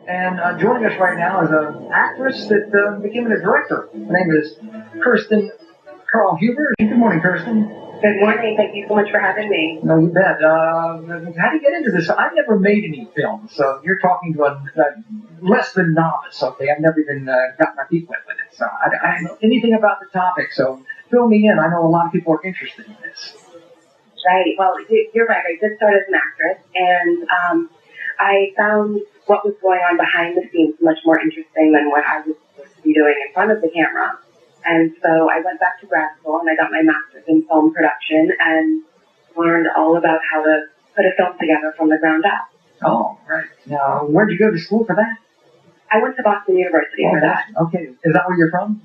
And joining us right now is an actress that became a director. Her name is Kirsten Carl Huber. Good morning, Kirsten. Good morning. Thank you so much for having me. No, you bet. How do you get into this? I've never made any films, so you're talking to a less than novice. Okay, I've never even got my feet wet with it, so I don't know anything about the topic. So fill me in. I know a lot of people are interested in this. Right. Well, you're right. I did start as an actress, and I found what was going on behind the scenes much more interesting than what I was supposed to be doing in front of the camera. And so I went back to grad school and I got my master's in film production and learned all about how to put a film together from the ground up. Oh, right. Now, where'd you go to school for that? I went to Boston University for that. Okay. Is that where you're from?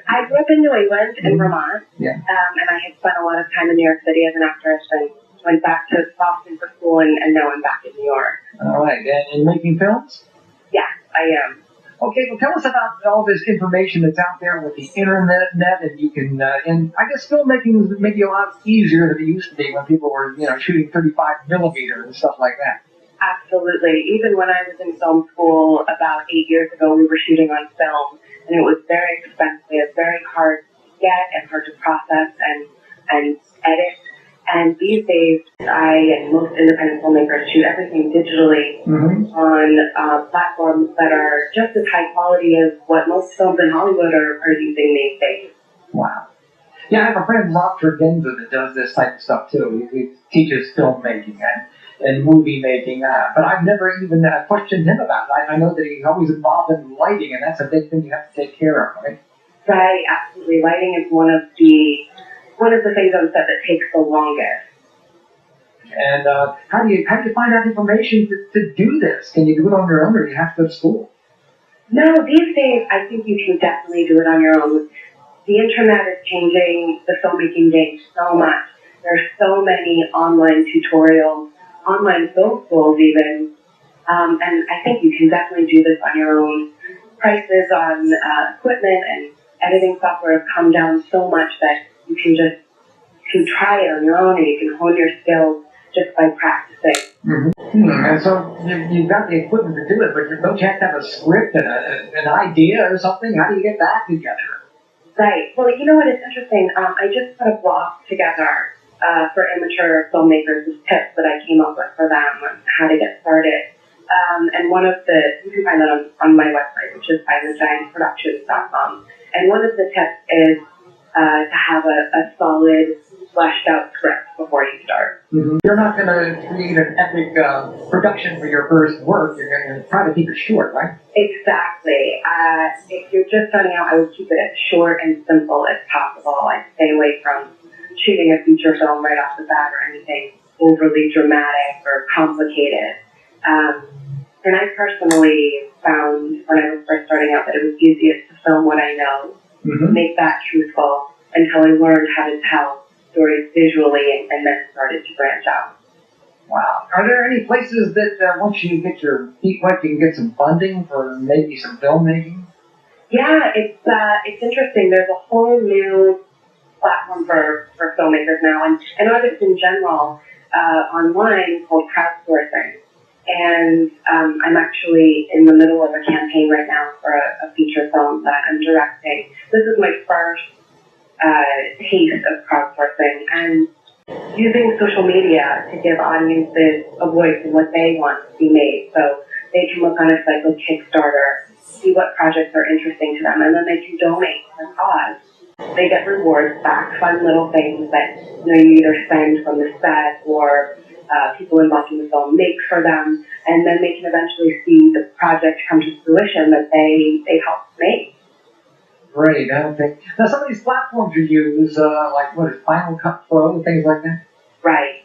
I grew up in New England, in Vermont. Yeah. And I had spent a lot of time in New York City as an actress and went back to Boston for school, and now I'm back in New York. All right. And making films? Yes, I am. Okay, well, tell us about all this information that's out there with the internet, and you can, and I guess filmmaking is maybe a lot easier than it used to be when people were, shooting 35 millimeter and stuff like that. Absolutely. Even when I was in film school about 8 years ago, we were shooting on film, and it was very expensive, very hard to get and hard to process and edit. And these days, I and most independent filmmakers shoot everything digitally on platforms that are just as high quality as what most films in Hollywood are using these days. Wow. Yeah, I have a friend, Rob Tregenza, that does this type of stuff too. He teaches filmmaking and movie making, but I've never even questioned him about it. I know that he's always involved in lighting, and that's a big thing you have to take care of, right? Right, absolutely. Lighting is one of the things on set that takes the longest. And how do you find out information to do this? Can you do it on your own, or do you have to go to school? No, these days I think you can definitely do it on your own. The internet is changing the filmmaking game so much. There's so many online tutorials, online film schools even, and I think you can definitely do this on your own. Prices on equipment and editing software have come down so much that you can try it on your own, and you can hone your skills just by practicing. And so you've got the equipment to do it, but don't you have to have a script and an idea or something? How do you get that together? Right. Well, you know what? It's interesting. I just put a blog together for amateur filmmakers with tips that I came up with for them on how to get started. And one of you can find that on my website, which is silentgiantproductions.com. And one of the tips is to have a solid, fleshed out script before you start. You're not going to create an epic production for your first work. You're going to try to keep it short, right? Exactly. If you're just starting out, I would keep it as short and simple as possible. I'd stay away from shooting a feature film right off the bat or anything overly dramatic or complicated. And I personally found when I was first starting out that it was easiest to film what I know, make that truthful, until I learned how to tell stories visually and then started to branch out. Wow. Are there any places that once you get your feet wet, you can get some funding for maybe some filmmaking? Yeah, it's interesting. There's a whole new platform for filmmakers now, and artists in general online called crowdsourcing. And I'm actually in the middle of a campaign right now for a feature film that I'm directing. This is my first taste of crowdsourcing and using social media to give audiences a voice in what they want to be made. So they can look on a site like Kickstarter, see what projects are interesting to them, and then they can donate to the cause. They get rewards back, fun little things that you either spend from the set or people involved in the film make for them, and then they can eventually see the project come to fruition that they helped make. Great. Okay. Now, some of these platforms you use, like what is Final Cut Pro, things like that? Right.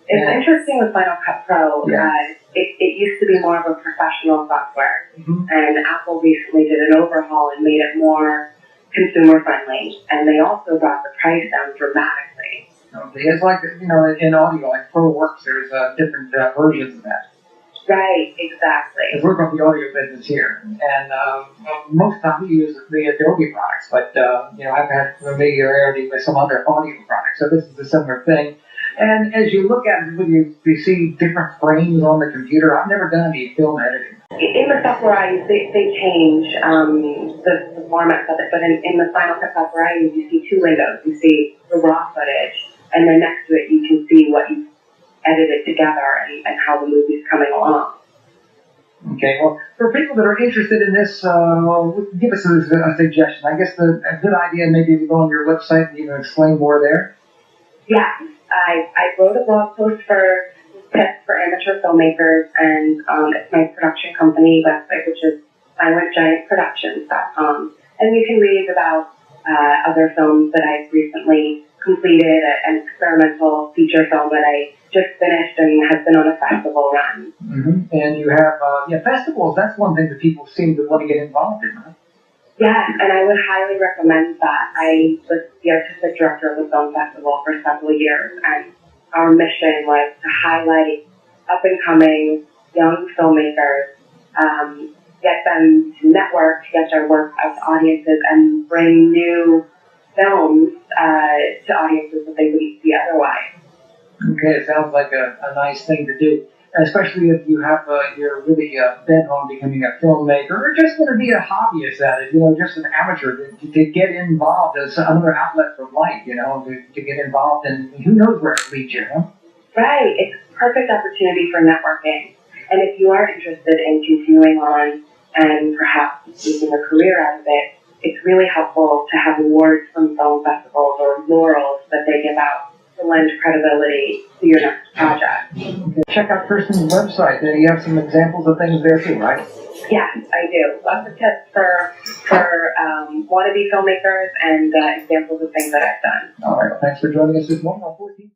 It's interesting with Final Cut Pro. Yeah. It used to be more of a professional software, and Apple recently did an overhaul and made it more consumer friendly, and they also brought the price down dramatically. Okay. It's like, in audio, like ProWorks, there's different versions of that. Right, exactly. Because we're from the audio business here, and most of the time we use the Adobe products, but I've had familiarity with some other audio products, so this is a similar thing. And as you look at it, when you see different frames on the computer, I've never done any film editing. In the software I use, they change the formats of it, but in the Final Cut software I use, you see two windows. You see the raw footage, and then next to it you can see what you've edited together and how the movie's coming along. Okay, well, for people that are interested in this, give us a suggestion. I guess a good idea maybe to go on your website and even explain more there. Yeah, I wrote a blog post for tips for amateur filmmakers, and it's my production company website, which is silentgiantproductions.com. And you can read about other films that I've recently completed, an experimental feature film that I just finished and has been on a festival run. Mm-hmm. And you have, festivals, that's one thing that people seem to want to get involved in, right? Yes, and I would highly recommend that. I was the artistic director of the film festival for several years, and our mission was to highlight up-and-coming young filmmakers, get them to network, to get their work out to audiences, and bring new films to audiences that they wouldn't see otherwise. Okay, it sounds like a nice thing to do, especially if you have you're really bent on becoming a filmmaker or just going to be a hobbyist at it, just an amateur to get involved as another outlet for life, to get involved and who knows where it leads you, huh? Right, it's a perfect opportunity for networking. And if you are interested in continuing on and perhaps making a career out of it, it's really helpful to have awards from film festivals or laurels that they give out to lend credibility to your next project. Okay. Check out Kirsten's website. You have some examples of things there too, right? Yes, I do. Lots of tips for wannabe filmmakers and examples of things that I've done. All right. Well, thanks for joining us this morning on 14.